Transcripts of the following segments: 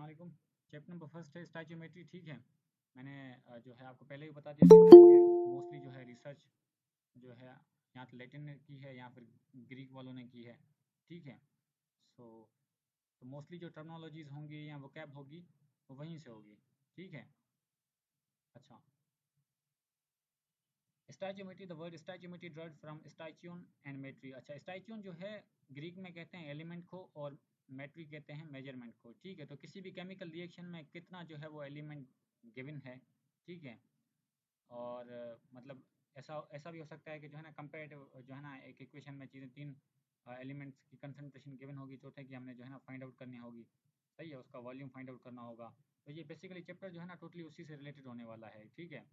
अस्सलाम वालेकुम। Chapter number first है स्टैचोमेट्री। ठीक है, मैंने जो है आपको पहले ही बता दिया मोस्टली जो है रिसर्च जो है यहाँ तो लैटिन ने की है या फिर ग्रीक वालों ने की है। ठीक है, सो तो मोस्टली जो टर्मिनोलॉजीज होंगी या वोकैब होगी वो वहीं से होगी। ठीक है, अच्छा। Stoichiometry, the word stoichiometry derived from stoichion and metry. अच्छा, स्टैच्यून जो है ग्रीक में कहते हैं एलिमेंट को और मेट्री कहते हैं मेजरमेंट को। ठीक है, तो किसी भी केमिकल रिएक्शन में कितना जो है वो एलिमेंट गिवन है। ठीक है, और मतलब ऐसा ऐसा भी हो सकता है कि जो है ना कंपेरेटिव जो है ना एक इक्वेशन में चीज़ें तीन एलिमेंट्स की कंसंट्रेशन गिवन होगी, चौथे की हमने जो है ना फाइंड आउट करनी होगी। सही है, उसका वॉल्यूम फाइंड आउट करना होगा। तो ये बेसिकली चैप्टर जो है ना टोटली उसी से रिलेटेड होने वाला है। ठीक है,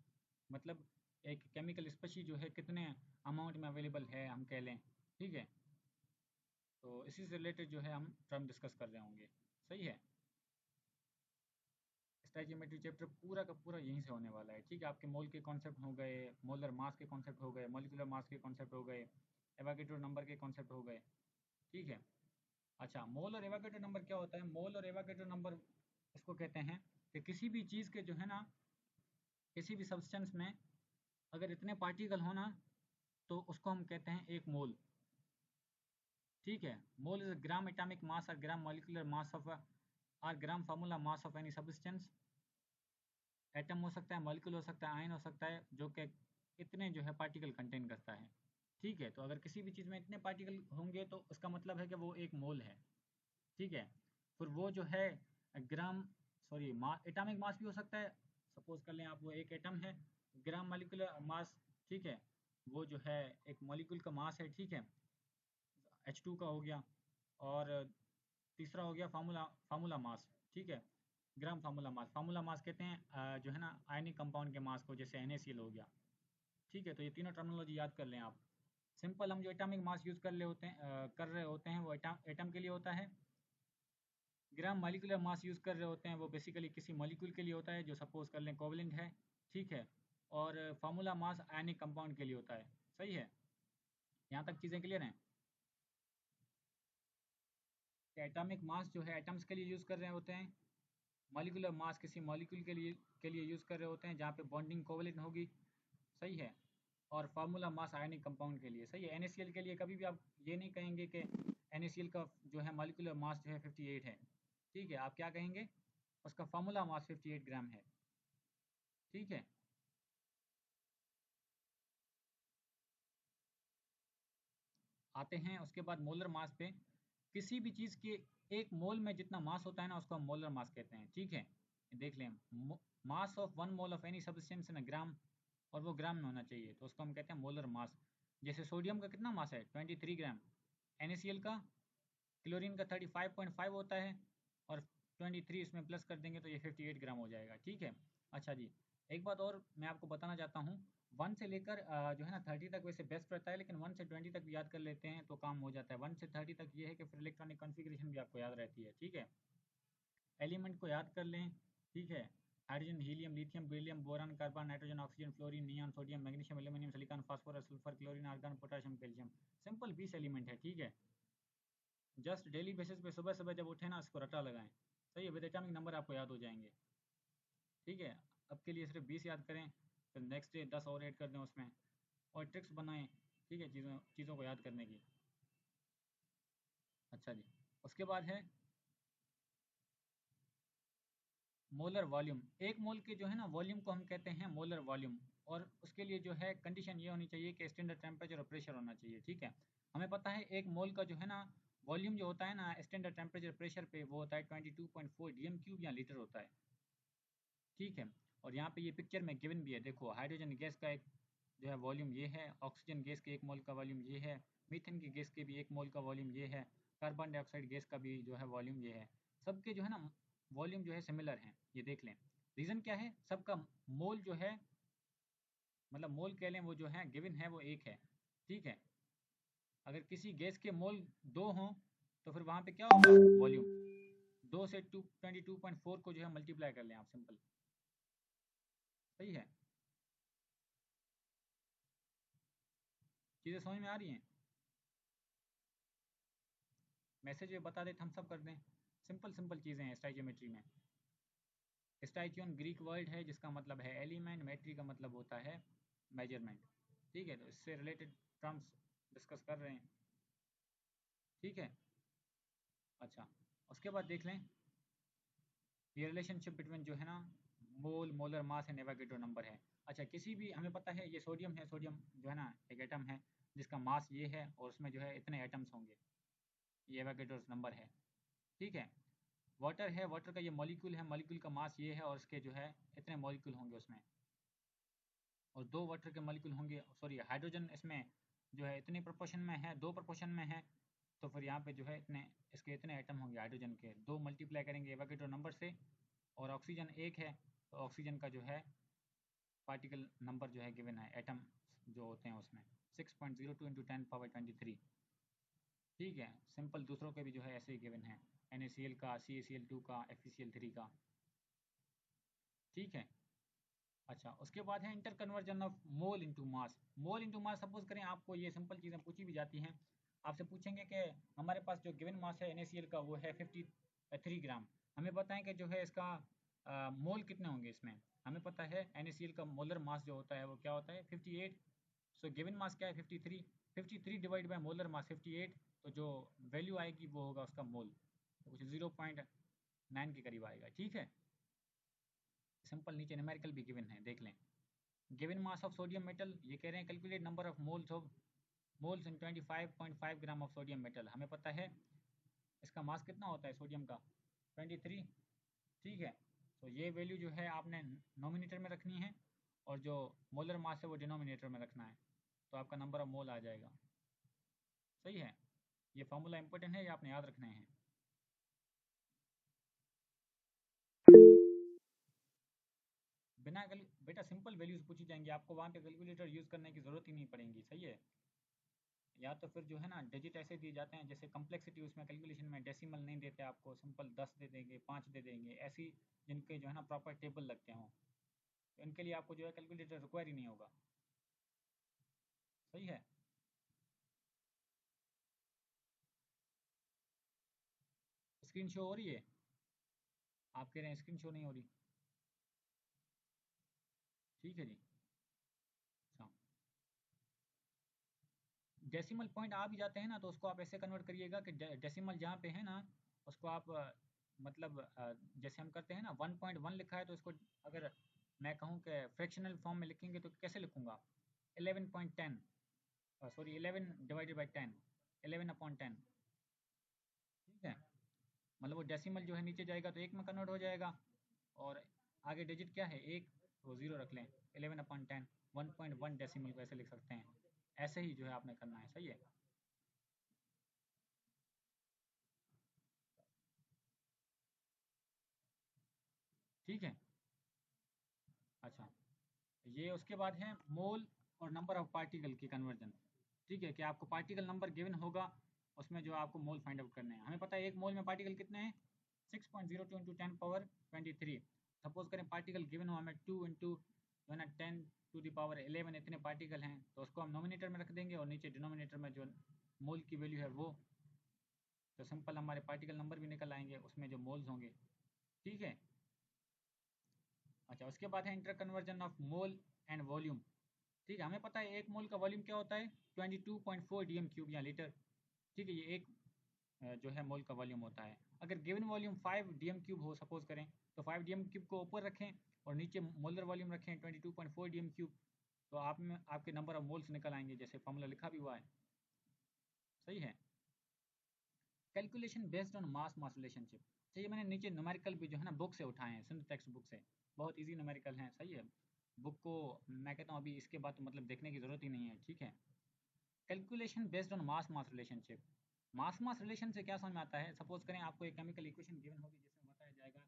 मतलब एक केमिकल स्पेशी जो है कितने अमाउंट में अवेलेबल है हम कह लें। ठीक है, तो इसी से रिलेटेड जो है हम टर्म डिस्कस कर रहे होंगे। सही है, स्टैचियोमेट्री चैप्टर पूरा का पूरा यहीं से होने वाला है। ठीक है, आपके मोल के कॉन्सेप्ट हो गए, मोलर मास के कॉन्सेप्ट हो गए, मॉलिक्यूलर मास के कॉन्सेप्ट हो गए, एवागेड्रो नंबर के कॉन्सेप्ट हो गए। ठीक है, अच्छा, मोल और एवागेड्रो नंबर क्या होता है? मोल और एवागेड्रो नंबर इसको कहते हैं कि किसी भी चीज़ के जो है ना, किसी भी सब्सटेंस में अगर इतने पार्टिकल होना तो उसको हम कहते हैं एक मोल। ठीक है, mole is gram atomic mass और ग्राम मॉलिक्यूलर मास ऑफ और gram formula mass of any substance. Atom हो सकता है, मॉलिक्यूल हो सकता है, आयन हो सकता है, जो कि इतने जो है पार्टिकल कंटेन करता है। ठीक है, तो अगर किसी भी चीज़ में इतने पार्टिकल होंगे तो उसका मतलब है कि वो एक मोल है। ठीक है, फिर वो जो है ग्राम सॉरी एटॉमिक मास भी हो सकता है। सपोज कर लें आप वो एक एटम है, ग्राम मॉलिक्यूलर मास। ठीक है, वो जो है एक मॉलिक्यूल का मास है। ठीक है, H2 का हो गया, और तीसरा हो गया फार्मूला फार्मूला मास। ठीक है, ग्राम फार्मूला मास। फार्मूला मास कहते हैं जो है ना आयनिक कंपाउंड के मास को, जैसे NaCl हो गया। ठीक है, तो ये तीनों टर्मिनोलॉजी याद कर लें आप। सिंपल हम जो एटॉमिक मास यूज़ कर रहे होते हैं वो एटम के लिए होता है। ग्राम मॉलिक्यूलर मास यूज़ कर रहे होते हैं वो बेसिकली किसी मॉलिक्यूल के लिए होता है जो सपोज कर लें कोवलेंट है। ठीक है, और फार्मूला मास आयनिक कंपाउंड के लिए होता है। सही है, यहाँ तक चीज़ें क्लियर हैं? एटॉमिक मास जो है एटम्स के लिए यूज़ कर रहे होते हैं, मॉलिक्यूलर मास किसी मॉलिक्यूल के लिए यूज़ कर रहे होते हैं जहाँ पे बॉन्डिंग कोवलेंट होगी। सही है, और फार्मूला मास आयनिक कंपाउंड के लिए। सही है, NaCl के लिए कभी भी आप ये नहीं कहेंगे कि NaCl का जो है मॉलिक्यूलर मास जो है 58 है। ठीक है, आप क्या कहेंगे? उसका फार्मूला मास 58 ग्राम है। ठीक है, आते हैं उसके बाद मोलर मास पे। किसी भी चीज़ के एक मोल में जितना मास होता है ना उसको हम मोलर मास कहते हैं। ठीक है, देख लें, mass of 1 mole of any substance in gram, और वो ग्राम में होना चाहिए, तो उसको हम कहते हैं मोलर मास। जैसे सोडियम का कितना मास है? 23 ग्राम। NaCl का, क्लोरीन का 35.5 होता है, और 23 इसमें प्लस कर देंगे तो ये 58 ग्राम हो जाएगा। ठीक है, अच्छा जी, एक बात और मैं आपको बताना चाहता हूँ। 1 से लेकर जो है ना 30 तक वैसे बेस्ट रहता है, लेकिन 1 से 20 तक भी याद कर लेते हैं तो काम हो जाता है। 1 से 30 तक ये है कि फिर इलेक्ट्रॉनिक कॉन्फ़िगरेशन भी आपको याद रहती है। ठीक है, एलिमेंट को याद कर लें। ठीक है, hydrogen, helium, lithium, beryllium, boron, carbon, nitrogen, oxygen, fluorine, neon, sodium, magnesium, aluminium, silicon, phosphorus, sulphur, chlorine, argon, potassium, calcium. Simple 20 element है। ठीक है, जस्ट डेली बेसिस पे सुबह सुबह जब उठे ना इसको रटा लगाएं। सही है, विद एटॉमिक नंबर आपको याद हो जाएंगे। ठीक है, अब के लिए सिर्फ 20 याद करें, फिर नेक्स्ट डे 10 और ऐड कर दें उसमें, और ट्रिक्स बनाएं। ठीक है, चीज़ों चीज़ों को याद करने की। अच्छा जी, उसके बाद है मोलर वॉल्यूम। एक मोल के जो है ना वॉल्यूम को हम कहते हैं मोलर वॉल्यूम, और उसके लिए जो है कंडीशन ये होनी चाहिए कि स्टैंडर्ड टेम्परेचर और प्रेशर होना चाहिए। ठीक है, हमें पता है एक मोल का जो है ना वॉल्यूम जो होता है ना स्टैंडर्ड टेम्परेचर प्रेशर पे वो होता है 22.4 DM³ या लीटर होता है। ठीक है, और यहाँ पे ये पिक्चर में गिवन भी है, देखो हाइड्रोजन गैस का एक जो है वॉल्यूम ये है, ऑक्सीजन गैस के 1 मोल का वॉल्यूम ये है, मीथेन की गैस के भी 1 मोल का वॉल्यूम ये है, कार्बन डाइऑक्साइड गैस का भी जो है वॉल्यूम ये है। सबके जो है ना वॉल्यूम जो है सिमिलर हैं, ये देख लें। रीज़न क्या है? सबका मोल जो है, मतलब मोल कह लें, वो जो है गिवन है वो एक है। ठीक है, अगर किसी गैस के मोल 2 हों तो फिर वहाँ पे क्या होगा? वॉल्यूम 2 से 22.4 को जो है मल्टीप्लाई कर लें आप, सिंपल। सही है, चीज़ें समझ में आ रही हैं? मैसेज में बता दें, थम्स अप कर दें। सिंपल सिंपल चीज़ें हैं स्टोइचियोमेट्री में। स्टोइचियन ग्रीक वर्ड है जिसका मतलब है एलिमेंट, मेट्री का मतलब होता है मेजरमेंट। ठीक है, तो इससे रिलेटेड टर्म्स डिस्कस कर रहे हैं। ठीक है, अच्छा उसके बाद देख लें ये रिलेशनशिप बिटवीन जो है ना mole, molar mass and Avogadro number है। अच्छा किसी भी, हमें पता है ये सोडियम है, सोडियम जो है ना एक एटम है जिसका मास ये है और उसमें जो है इतने एटम्स होंगे, ये एवोगैड्रो नंबर है। ठीक है, वाटर है, वाटर का ये मॉलिक्यूल है, मॉलिक्यूल का मास ये है और उसके जो है इतने मॉलिक्यूल होंगे उसमें, और 2 वाटर के मॉलिक्यूल होंगे, सॉरी हाइड्रोजन इसमें जो है इतने प्रोपोर्शन में है, 2 प्रोपोर्शन में है, तो फिर यहाँ पे जो है इतने इसके इतने एटम होंगे हाइड्रोजन के, 2 मल्टीप्लाई करेंगे एवोगैड्रो नंबर से, और ऑक्सीजन 1 है तो ऑक्सीजन का जो है पार्टिकल नंबर जो है गिवन है, एटम जो होते हैं उसमें 6.02 इंटू 10⁻23। ठीक है, सिंपल दूसरों के भी जो है ऐसे ही गिवन है, NaCl का, CaCl2 का, FeCl3 का। ठीक है, अच्छा उसके बाद है inter conversion of mole into mass. Mole into mass, suppose करें आपको ये सिंपल चीज़ें पूछी भी जाती हैं, आपसे पूछेंगे कि हमारे पास जो गिवन मास है NaCl का वो है 53 ग्राम, हमें बताएं कि जो है इसका मोल कितने होंगे इसमें। हमें पता है NaCl का मोलर मास जो होता है वो क्या होता है 58, सो गिवन मास क्या है 53, 53 डिवाइड बाय मोलर मास 58, तो जो वैल्यू आएगी वो होगा उसका मोल, तो कुछ 0.9 के करीब आएगा। ठीक है, सिंपल नीचे न्यूमेरिकल भी गिवन है, देख लें। Given mass of sodium metal, ये कह रहे हैं calculate number of moles in 25.5 gram of sodium metal, हमें पता है इसका मास कितना होता है सोडियम का 23। ठीक है, तो ये वैल्यू जो है आपने नोमिनेटर में रखनी है और जो मोलर मास है वो डिनोमिनेटर में रखना है, तो आपका नंबर ऑफ मोल आ जाएगा। सही है, ये फार्मूला इंपॉर्टेंट है, ये आपने याद रखने हैं। बिना बेटा सिंपल वैल्यूज पूछी जाएंगी, आपको वहाँ पे कैलकुलेटर यूज़ करने की ज़रूरत ही नहीं पड़ेगी। सही है, या तो फिर जो है ना डिजिट ऐसे दिए जाते हैं जैसे कम्प्लेक्सिटी उसमें कैलकुलेशन में डेसिमल नहीं देते आपको, सिंपल 10 दे देंगे, 5 दे देंगे, ऐसी जिनके जो है ना प्रॉपर टेबल लगते हों, तो इनके लिए आपको जो है कैलकुलेटर रिक्वायर ही नहीं होगा। सही है, स्क्रीन शो हो रही है, आप कह रहे हैं स्क्रीन शो नहीं हो रही। ठीक है जी, अच्छा डेसिमल पॉइंट आ भी जाते हैं ना तो उसको आप ऐसे कन्वर्ट करिएगा कि डेसिमल जहाँ पे है ना उसको आप मतलब जैसे हम करते हैं ना 1.1 लिखा है तो इसको अगर मैं कहूँ कि फ्रैक्शनल फॉर्म में लिखेंगे तो कैसे लिखूंगा 11.10, सॉरी 11 डिवाइडेड बाई 10, 11/10। ठीक है, मतलब वो डेसिमल जो है नीचे जाएगा तो एक में कन्वर्ट हो जाएगा, और आगे डिजिट क्या है एक, तो जीरो रख लें, 11/10, 1.1 डेसिमल को ऐसे लिख सकते हैं। ऐसे ही जो है आपने करना है। सही है, ठीक है, अच्छा ये उसके बाद है मोल और नंबर ऑफ पार्टिकल की कन्वर्जन। ठीक है, कि आपको पार्टिकल नंबर गिवन होगा उसमें जो आपको मोल फाइंड आउट करने हैं। हमें पता है एक मोल में पार्टिकल कितने हैं 6.02 इंटू 10⁻23। सपोज करें पार्टिकल गिवन हो हमें 2 इंटू जो है ना 10⁻11 इतने पार्टिकल हैं, तो उसको हम नोमिनेटर में रख देंगे और नीचे डिनोमिनेटर में जो मोल की वैल्यू है वो, तो सिंपल हमारे पार्टिकल नंबर भी निकल आएंगे उसमें जो मोल्स होंगे। ठीक है, अच्छा उसके बाद है inter conversion of mole and volume. ठीक है, हमें पता है एक मोल का वॉल्यूम क्या होता है 22.4 DM³ या लीटर। ठीक है, ये एक जो है मोल का वॉल्यूम होता है। अगर गिवन वॉल्यूम 5 DM³ हो सपोज करें, तो 5 DM³ को ऊपर रखें और नीचे मोलर वॉल्यूम रखें 22.4 DM³, तो आप में आपके नंबर ऑफ मोल्स निकल आएंगे जैसे फॉर्मूला लिखा भी हुआ है। सही है, calculation based on mass mass relationship. चाहिए मैंने नीचे न्यूमेरिकल भी जो है ना बुक से उठाए हैं, सिंध टेक्स्ट बुक से, बहुत इजी न्यूमेरिकल हैं। सही है, बुक को मैं कहता हूँ अभी इसके बाद तो मतलब देखने की ज़रूरत ही नहीं है। ठीक है, calculation based on mass mass relationship. Mass mass relation से क्या समझ में आता है, सपोज करें आपको एक केमिकल इक्वेशन गिवन होगी जिसमें बताया जाएगा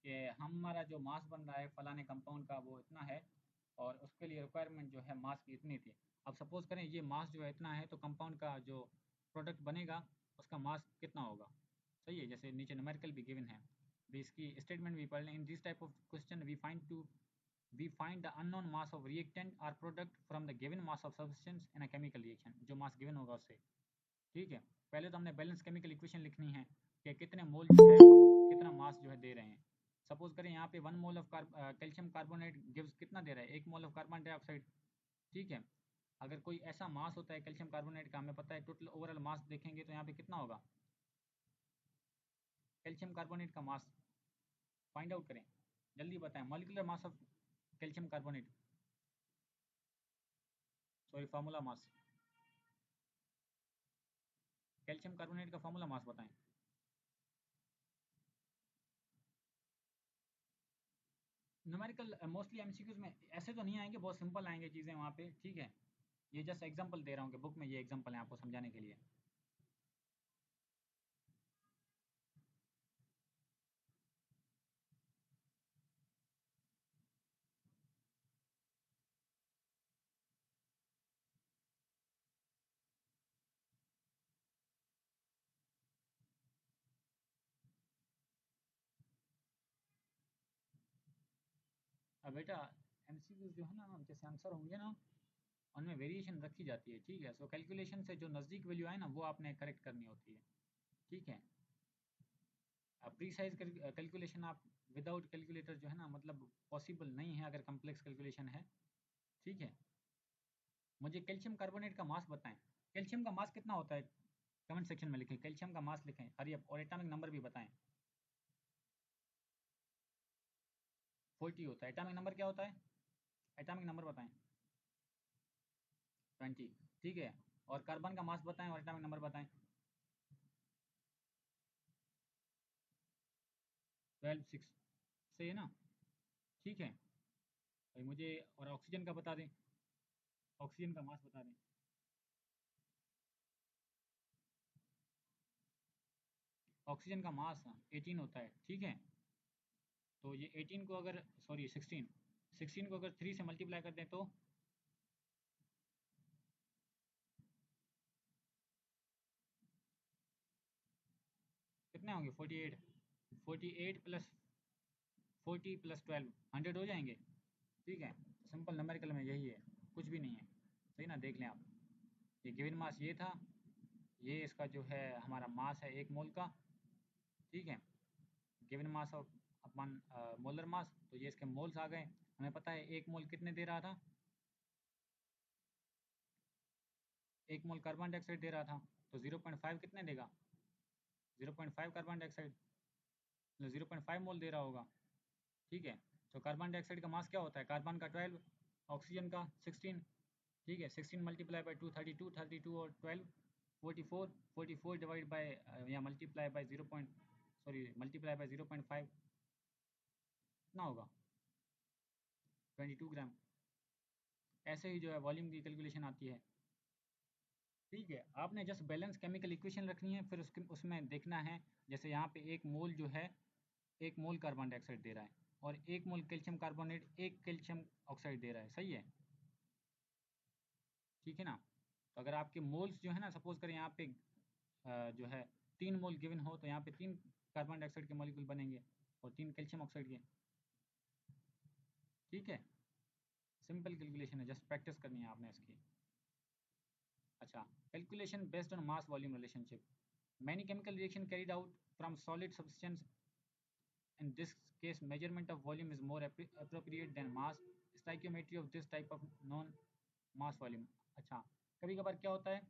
कि हमारा जो मास बन रहा है फलाने कंपाउंड का वो इतना है और उसके लिए रिक्वायरमेंट जो है मास की इतनी थी। अब सपोज करें ये मास जो है इतना है तो कंपाउंड का जो प्रोडक्ट बनेगा उसका मास कितना होगा। सही है, जैसे नीचे न्यूमेरिकल भी गिवन है, भी इसकी स्टेटमेंट भी पढ़ लें। In this type of question we find the unknown mass of reactant or product from the given mass of substance in a chemical reaction। जो मास गिवन होगा उससे। ठीक है, पहले तो हमने बैलेंस केमिकल इक्वेशन लिखनी है, कि कितने मोल जो है कितना मास जो है दे रहे हैं। सपोज करें यहाँ पे 1 mole of calcium carbonate gives कितना दे रहा है, 1 मोल ऑफ कार्बन डाइऑक्साइड। ठीक है, अगर कोई ऐसा मास होता है कैल्शियम कार्बोनेट का, हमें पता है टोटल ओवरऑल मास देखेंगे तो यहाँ पे कितना होगा कैल्शियम कार्बोनेट का मास, फाइंड आउट करें, जल्दी बताएं। Molecular mass of calcium carbonate, sorry formula mass, calcium carbonate का फार्मूला मास बताएं। न्यूमेरिकल मोस्टली एमसीक्यूज में ऐसे तो नहीं आएंगे, बहुत सिंपल आएंगे चीज़ें वहाँ पे। ठीक है, ये जस्ट एग्जांपल दे रहा हूँ कि बुक में ये एग्जांपल है आपको समझाने के लिए। अब बेटा एमसीक्यूज जो है ना, जैसे आंसर होंगे ना, उनमें वेरिएशन रखी जाती है। ठीक है, सो कैलकुलेशन से जो नज़दीक वैल्यू आए ना वो आपने करेक्ट करनी होती है। ठीक है, अब प्रीसाइज कैलकुलेशन आप विदाउट कैलकुलेटर जो है ना, मतलब पॉसिबल नहीं है अगर कम्प्लेक्स कैलकुलेशन है। ठीक है, मुझे कैल्शियम कार्बोनेट का मास बताएं। कैल्शियम का मास कितना होता है, कमेंट सेक्शन में लिखें, कैल्शियम का मास लिखें, हरी अप, और एटॉमिक नंबर भी बताएं। 40 होता है। एटॉमिक नंबर क्या होता है, एटॉमिक नंबर बताएं। 20। ठीक है, और कार्बन का मास बताएं और एटॉमिक नंबर बताएं। 12 6 सही है ना। ठीक है भाई, मुझे और ऑक्सीजन का बता दें, ऑक्सीजन का मास बता दें। ऑक्सीजन का मास 18 होता है। ठीक है, तो ये 18 को अगर, सॉरी 16 को अगर 3 से मल्टीप्लाई कर दें तो कितने होंगे, 48। 48 प्लस 40 प्लस 12 100 हो जाएंगे। ठीक है, सिंपल न्यूमेरिकल में यही है, कुछ भी नहीं है। सही ना, देख लें आप, ये गिवन मास ये था, ये इसका जो है हमारा मास है 1 मोल का। ठीक है, given mass of upon molar mass, तो ये इसके मोल्स आ गए। हमें पता है 1 मोल कितने दे रहा था, 1 मोल कार्बन डाइऑक्साइड दे रहा था, तो 0.5 कितने देगा, 0.5 कार्बन डाइऑक्साइड, मतलब 0.5 मोल दे रहा होगा। ठीक है, तो कार्बन डाइऑक्साइड का मास क्या होता है, कार्बन का 12, ऑक्सीजन का 16। ठीक है, 16 मल्टीप्लाई बाई 2 32, 32 और 12 44, 44 डिवाइड बाई या multiply by 0 point, sorry multiply by 0.5 कितना होगा, 22 ग्राम। ऐसे ही जो है वॉल्यूम की कैलकुलेशन आती है। ठीक है, आपने जस्ट बैलेंस केमिकल इक्वेशन रखनी है, फिर उसके उसमें देखना है, जैसे यहाँ पे 1 मोल जो है, 1 मोल कार्बन डाइऑक्साइड दे रहा है, और 1 मोल कैल्शियम कार्बोनेट, 1 कैल्शियम ऑक्साइड दे रहा है। सही है, ठीक है ना। तो अगर आपके मोल्स जो है ना, सपोज करें यहाँ पे जो है 3 मोल गिवन हो, तो यहाँ पे 3 कार्बन डाइऑक्साइड के मॉलिक्यूल बनेंगे और 3 कैल्शियम ऑक्साइड के। ठीक है, सिंपल कैलकुलेशन है, जस्ट प्रैक्टिस करनी है आपने इसकी। अच्छा, calculation based on mass volume relationship, many chemical reaction carried out from solid substance, in this case measurement of volume is more appropriate than mass, stoichiometry of this type of non mass volume। अच्छा, कभी कभार क्या होता है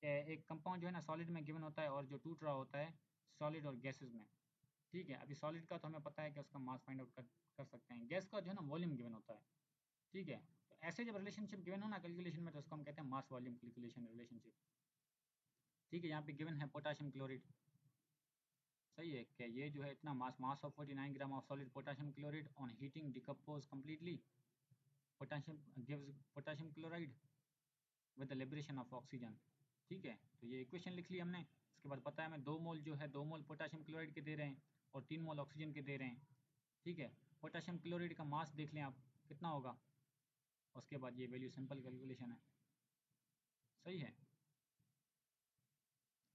कि एक compound जो है ना सॉलिड में गिवन होता है और जो टूट रहा होता है सॉलिड और गैसेस में। ठीक है, अभी सॉलिड का तो हमें पता है कि उसका मास फाइंड आउट कर सकते हैं, गैस का जो है ना वॉल्यूम गिवन होता है। ठीक है, तो ऐसे जब रिलेशनशिप गिवन हो ना कैलकुलेशन में, तो उसको हम कहते हैं मास वॉल्यूम कैलकुलेशन रिलेशनशिप। ठीक है, यहाँ पे गिवन है पोटाशियम क्लोराइड। सही है कि ये जो है इतना mass, mass of 49 gram of solid potassium chloride on heating decompose completely potassium gives potassium chloride with the liberation of oxygen. ठीक है, तो ये इक्वेशन लिख ली हमने। इसके बाद पता है हमें 2 मोल जो है 2 मोल पोटाशियम क्लोराइड के दे रहे हैं और 3 मोल ऑक्सीजन के दे रहे हैं। ठीक है, पोटाशियम क्लोराइड का मास देख लें आप कितना होगा, उसके बाद ये वैल्यू, सिंपल कैलकुलेशन है। सही है,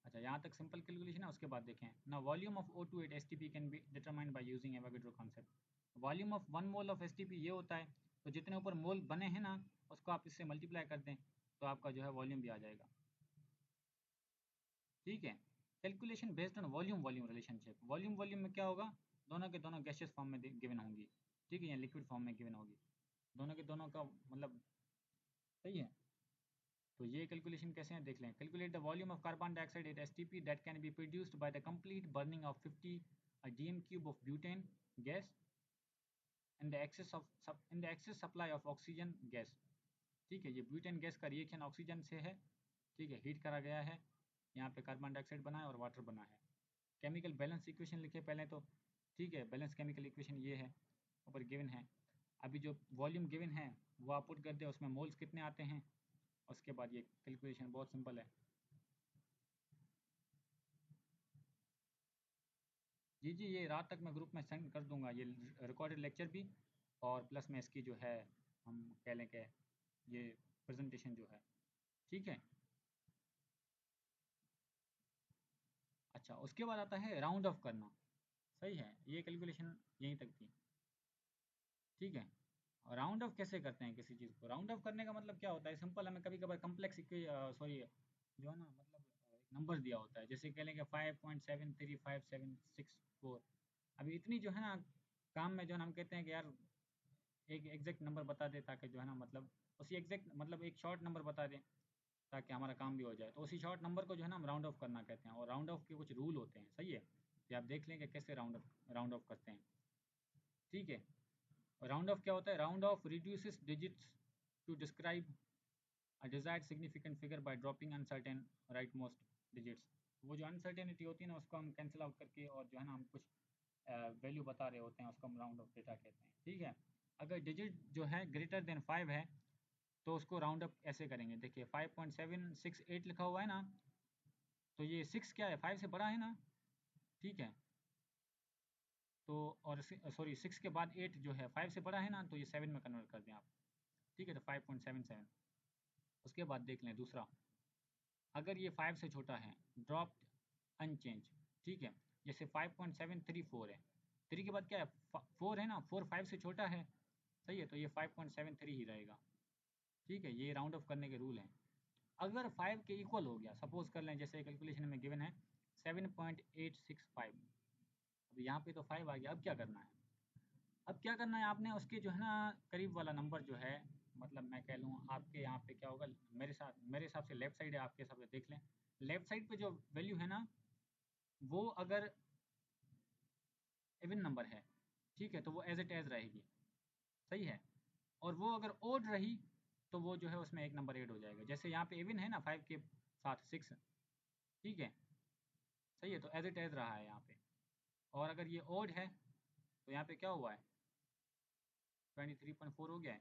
अच्छा यहाँ तक सिंपल कैलकुलेशन है। उसके बाद देखें ना, volume of O2 at STP can be determined by using Avogadro concept. Volume of 1 mole of STP ये होता है, तो जितने ऊपर मोल बने हैं ना उसको आप इससे मल्टीप्लाई कर दें तो आपका जो है वॉल्यूम भी आ जाएगा। ठीक है, calculation based on volume volume relationship. Volume volume में क्या होगा, दोनों के दोनों गैसियस फॉर्म में गिवन होंगी, ठीक है, या लिक्विड फॉर्म में गिवन होगी, दोनों के दोनों का मतलब सही है। तो ये कैलकुलेशन कैसे हैं देख लें। Calculate the volume of carbon dioxide eight STP that can be produced by the complete burning of 50 dm³ of butane gas in the excess supply of oxygen gas. ठीक है, ये ब्यूटेन गैस का reaction oxygen से है, ठीक है, heat करा गया है, यहाँ पे कार्बन डाइऑक्साइड बना है और वाटर बना है। केमिकल बैलेंस इक्वेशन लिखे पहले तो, ठीक है, बैलेंस केमिकल इक्वेशन ये है, ऊपर गिवन है। अभी जो वॉल्यूम गिवन है वो आप पुट कर दे, उसमें मोल्स कितने आते हैं, उसके बाद ये कैलकुलेशन बहुत सिंपल है। जी जी, ये रात तक मैं ग्रुप में सेंड कर दूंगा, ये रिकॉर्डेड लेक्चर भी, और प्लस में इसकी जो है हम कह लें कि ये प्रेजेंटेशन जो है, ठीक है। अच्छा, उसके बाद आता है राउंड ऑफ करना। सही है, ये कैलकुलेशन यहीं तक थी, ठीक है। राउंड ऑफ कैसे करते हैं किसी चीज़ को, राउंड ऑफ करने का मतलब क्या होता है, सिंपल, हमें कभी कभार कम्प्लेक्स सॉरी जो है ना, मतलब एक नंबर दिया होता है, जैसे कह लेंगे 5.735764। अभी इतनी जो है ना काम में जो है ना हम कहते हैं कि यार एक एग्जैक्ट नंबर बता दे, ताकि जो है ना मतलब उसी एग्जैक्ट मतलब एक शॉर्ट नंबर बता दें ताकि हमारा काम भी हो जाए, तो उसी शॉर्ट नंबर को जो है ना हम राउंड ऑफ करना कहते हैं। और राउंड ऑफ के कुछ रूल होते हैं, सही है, ये आप देख लें कि कैसे राउंड ऑफ करते हैं, ठीक है। राउंड ऑफ क्या होता है, round off reduces digits to describe a desired significant figure by dropping uncertain right most digits. वो जो अनसर्टेनिटी होती है ना उसको हम कैंसिल आउट करके, और जो है ना हम कुछ वैल्यू बता रहे होते हैं, उसको हम राउंड ऑफ डेटा कहते हैं, ठीक है। अगर डिजिट जो है ग्रेटर देन 5 है तो उसको राउंड अप ऐसे करेंगे, देखिए 5.768 लिखा हुआ है ना, तो ये 6 क्या है, 5 से बड़ा है ना, ठीक है। तो और सॉरी 6 के बाद 8 जो है 5 से बड़ा है ना, तो ये 7 में कन्वर्ट कर दें आप, ठीक है, तो 5.77। उसके बाद देख लें दूसरा, अगर ये 5 से छोटा है, ड्रॉप्ड अनचेंज, ठीक है, जैसे 5.734 है, 3 के बाद क्या है 4 है ना, 4 5 से छोटा है, सही है, तो ये 5.73 ही रहेगा, ठीक है। ये राउंड ऑफ करने के रूल हैं। अगर 5 के इक्वल हो गया, सपोज कर लें, जैसे कैलकुलेशन में गिवन है 7.865, अब यहाँ पे तो 5 आ गया, अब क्या करना है, अब क्या करना है आपने उसके जो है ना करीब वाला नंबर जो है, मतलब मैं कह लूँ आपके यहाँ पे क्या होगा, मेरे हिसाब से लेफ्ट साइड है, आपके हिसाब से देख लें, लेफ्ट साइड पे जो वैल्यू है ना वो अगर इवन नंबर है, ठीक है, तो वो एज इट एज रहेगी, सही है। और वो अगर ओड रही तो वो जो है उसमें एक नंबर ऐड हो जाएगा, जैसे यहाँ पे इवन है ना 5 के साथ 6, ठीक है, सही है, तो एज इट एज रहा है यहाँ पे। और अगर ये ओड है तो यहाँ पे क्या हुआ है 23.4 हो गया है।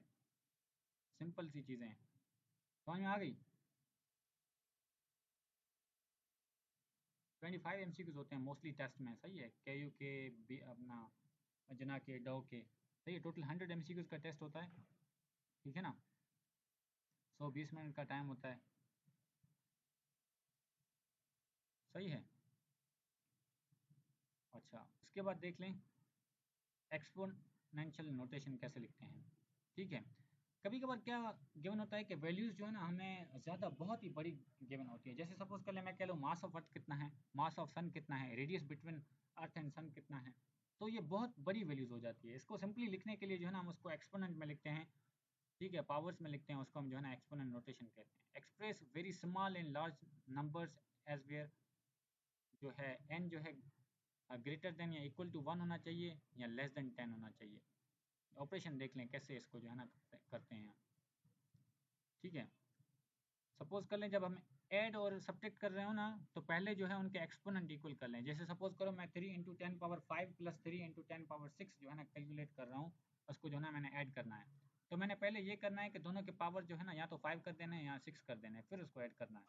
सिंपल सी चीज़ें हैं, समझ में आ गई। 25 एमसीक्यूज होते हैं मोस्टली टेस्ट में, सही है, के यू के अपना जना के डॉ के, सही है, टोटल 100 एमसीक्यूज का टेस्ट होता है, ठीक है ना, 120 मिनट का टाइम होता है, सही है। अच्छा, उसके बाद देख लें एक्सपोनेंशियल नोटेशन कैसे लिखते हैं, ठीक है। कभी कभार क्या गिवन होता है कि वैल्यूज़ जो है ना हमें ज़्यादा बहुत ही बड़ी गिवन होती है, जैसे सपोज कर ले मैं कह लूँ मास ऑफ अर्थ कितना है, मास ऑफ सन कितना है, रेडियस बिटवीन अर्थ एंड सन कितना है, तो ये बहुत बड़ी वैल्यूज़ हो जाती है। इसको सिंपली लिखने के लिए जो है ना हम उसको एक्सपोनेंट में लिखते हैं, ठीक है, पावर्स में लिखते हैं, उसको हम जो है ना एक्सपोनेंट नोटेशन कहते हैं। Express very small and large numbers as where जो है एन जो है ग्रेटर देन या इक्वल टू 1 होना चाहिए या लेस देन 10 होना चाहिए। ऑपरेशन देख लें कैसे इसको जो है ना करते हैं, ठीक है। सपोज कर लें जब हम ऐड और सब्ट्रैक्ट कर रहे हो ना, तो पहले जो है उनके एक्सपोनेंट इक्वल कर लें, जैसे सपोज करो मैं 3 into 10 power 5 plus 3 into 10 power 6 जो है ना कैलकुलेट कर रहा हूँ, उसको जो है ना मैंने ऐड करना है, तो मैंने पहले ये करना है कि दोनों के पावर जो है ना या तो 5 कर देना है या 6 कर देना है, फिर उसको ऐड करना है,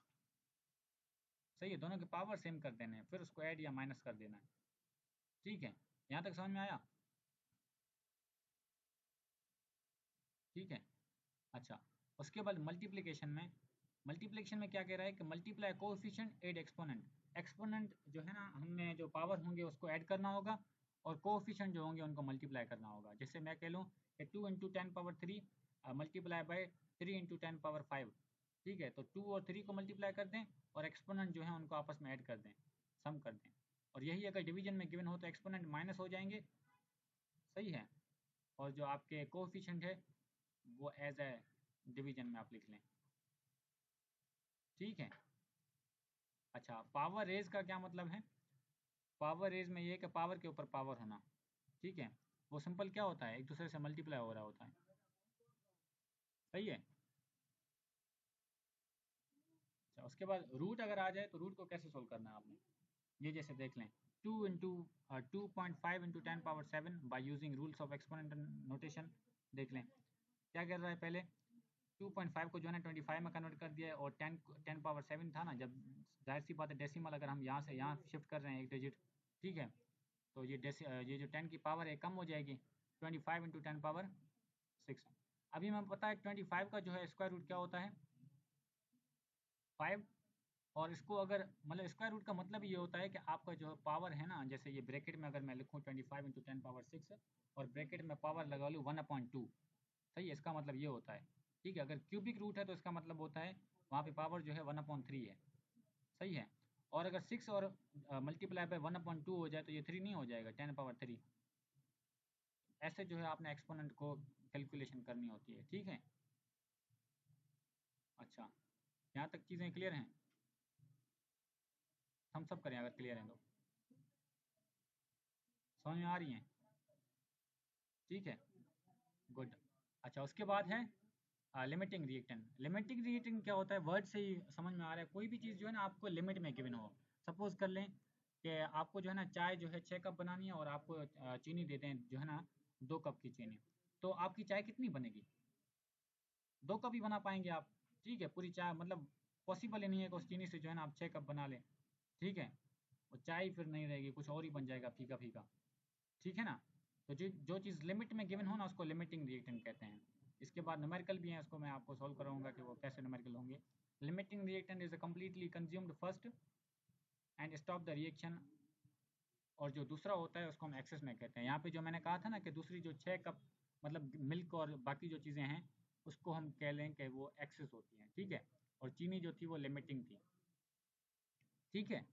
सही है, दोनों के पावर सेम कर देने हैं, फिर उसको ऐड या माइनस कर देना है, ठीक है। यहाँ तक समझ में आया, ठीक है। अच्छा, उसके बाद मल्टीप्लिकेशन में क्या कह रहा है कि multiply coefficient add exponent, exponent जो है ना हमें जो पावर होंगे उसको ऐड करना होगा, और कोएफिशिएंट जो होंगे उनको मल्टीप्लाई करना होगा। जैसे मैं कह लूँ कि 2 into 10 power 3 multiply by 3 into 10 power 5, ठीक है, तो 2 और 3 को मल्टीप्लाई कर दें और एक्सपोनेंट जो है उनको आपस में ऐड कर दें, सम कर दें। और यही अगर डिवीजन में गिवन हो तो एक्सपोनेंट माइनस हो जाएंगे, सही है। और जो आपके कोएफिशिएंट है वो एज ए डिवीजन में आप लिख लें, ठीक है। अच्छा, पावर रेज का क्या मतलब है? पावर रेज में ये कि पावर के ऊपर पावर होना, ठीक है। वो सिंपल क्या होता है, एक दूसरे से मल्टीप्लाई हो रहा होता है, सही है। अच्छा, उसके बाद रूट अगर आ जाए तो रूट को कैसे सोल्व करना है आपने, ये जैसे देख लें 2.5 × 10⁻7 by using rules of exponential notation. देख लें क्या कर रहा है, पहले 2.5 को जो है ना 25 में कन्वर्ट कर दिया है, और 10 पावर 7 था ना, जब जाहिर सी बात है डेसिमल अगर हम यहाँ से यहाँ शिफ्ट कर रहे हैं एक डिजिट, ठीक है, तो ये जो 10 की पावर है कम हो जाएगी, 25 × 10⁻6। अभी हमें पता है 25 का जो है स्क्वायर रूट क्या होता है, 5। और इसको अगर मतलब स्क्वायर रूट का मतलब ये होता है कि आपका जो पावर है ना, जैसे ये ब्रैकेट में अगर मैं लिखूँ 25 × 10⁻6 और ब्रैकेट में पावर लगा लूँ 1/2, सही है, इसका मतलब ये होता है, ठीक है। अगर क्यूबिक रूट है तो इसका मतलब होता है वहाँ पे पावर जो है 1/3 है, सही है। और अगर 6 और मल्टीप्लाई बाय 1/2 हो जाए तो ये 3 नहीं हो जाएगा, 10⁻3। ऐसे जो है आपने एक्सपोनेंट को कैलकुलेशन करनी होती है, ठीक है। अच्छा, यहाँ तक चीज़ें क्लियर हैं? हम सब करें अगर क्लियर हैं तो, समझ में आ रही हैं, ठीक है, गुड। अच्छा, उसके बाद है लिमिटिंग रिएक्टेंट। लिमिटिंग रिएक्टेंट क्या होता है, वर्ड से ही समझ में आ रहा है, कोई भी चीज़ जो है ना आपको लिमिट में गिवन हो। सपोज कर लें कि आपको जो है ना चाय जो है 6 कप बनानी है, और आपको चीनी देते हैं जो है ना 2 कप की चीनी, तो आपकी चाय कितनी बनेगी, 2 कप ही बना पाएंगे आप, ठीक है। पूरी चाय मतलब पॉसिबल ही नहीं है कि उस चीनी से जो है ना आप 6 कप बना लें, ठीक है। वो चाय फिर नहीं रहेगी, कुछ और ही बन जाएगा फीका फीका, ठीक है ना। तो जो चीज़ लिमिट में गिवन हो ना उसको लिमिटिंग रिएक्टेंट कहते हैं। इसके बाद न्यूमेरिकल भी हैं, उसको मैं आपको सॉल्व कराऊंगा कि वो कैसे न्यूमेरिकल होंगे। Limiting reactant is completely consumed first and stop the reaction. और जो दूसरा होता है उसको हम एक्सेस में कहते हैं। यहाँ पे जो मैंने कहा था ना कि दूसरी जो 6 कप मतलब मिल्क और बाकी जो चीज़ें हैं उसको हम कह लें कि वो एक्सेस होती हैं, ठीक है। और चीनी जो थी वो लिमिटिंग थी, ठीक है।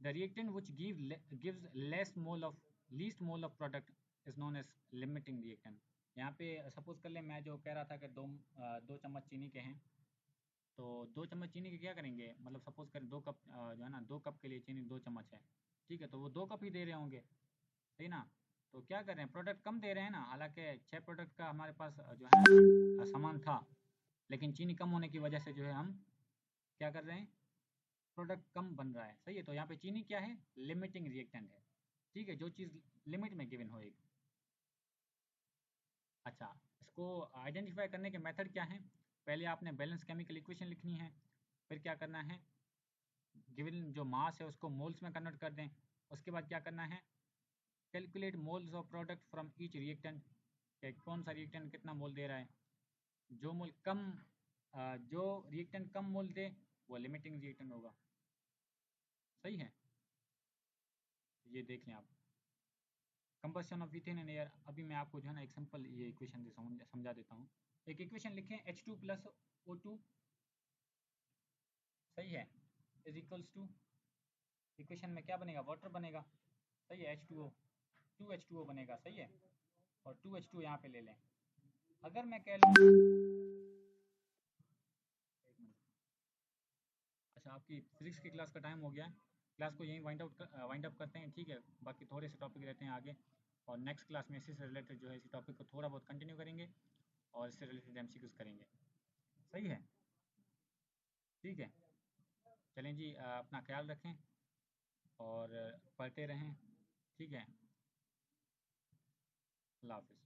The reactant which gives least mole of product is known as limiting reactant. यहाँ पे सपोज कर लें मैं जो कह रहा था कि 2 चम्मच चीनी के हैं, तो 2 चम्मच चीनी के क्या करेंगे, मतलब सपोज करें 2 कप जो है ना 2 कप के लिए चीनी 2 चम्मच है, ठीक है, तो वो 2 कप ही दे रहे होंगे, सही ना। तो क्या कर रहे हैं, प्रोडक्ट कम दे रहे हैं ना, हालांकि 6 प्रोडक्ट का हमारे पास जो है ना सामान था, लेकिन चीनी कम होने की वजह से जो है हम क्या कर रहे हैं, प्रोडक्ट कम बन रहा है, सही है। तो यहाँ पे चीनी क्या है, लिमिटिंग रिएक्टेंट है, ठीक है, जो चीज़ लिमिट में गिवन हो एक। अच्छा, इसको आइडेंटिफाई करने के मेथड क्या हैं, पहले आपने बैलेंस केमिकल इक्वेशन लिखनी है, फिर क्या करना है, गिवन जो मास है उसको मोल्स में कन्वर्ट कर दें। उसके बाद क्या करना है, calculate moles of product from each reactant, कि कौन सा रिएक्टेंट कितना मोल दे रहा है। जो मोल कम जो रिएक्टेंट कम मोल दे वो लिमिटिंग रिएक्टेंट होगा, सही है। ये देख लें आप, combustion of ethane and air. अभी मैं आपको जो है ना एक सिंपल ये इक्वेशन से समझा देता हूँ। एक इक्वेशन लिखें H2 + O2, सही है, इज इक्वल्स टू, इक्वेशन में क्या बनेगा, वाटर बनेगा, सही है, H2O 2H2O बनेगा, सही है। और 2H2 यहाँ पे ले लें। अगर मैं कह लूँ, एक मिनट, अच्छा आपकी फिजिक्स की क्लास का टाइम हो गया है, क्लास को यहीं वाइंड अप करते हैं, ठीक है। बाकी थोड़े से टॉपिक रहते हैं आगे, और नेक्स्ट क्लास में इसी से रिलेटेड जो है इसी टॉपिक को थोड़ा बहुत कंटिन्यू करेंगे, और इससे रिलेटेड MCQs करेंगे, सही है, ठीक है। चलें जी, अपना ख्याल रखें और पढ़ते रहें, ठीक है। अल्लाह हाफिज़।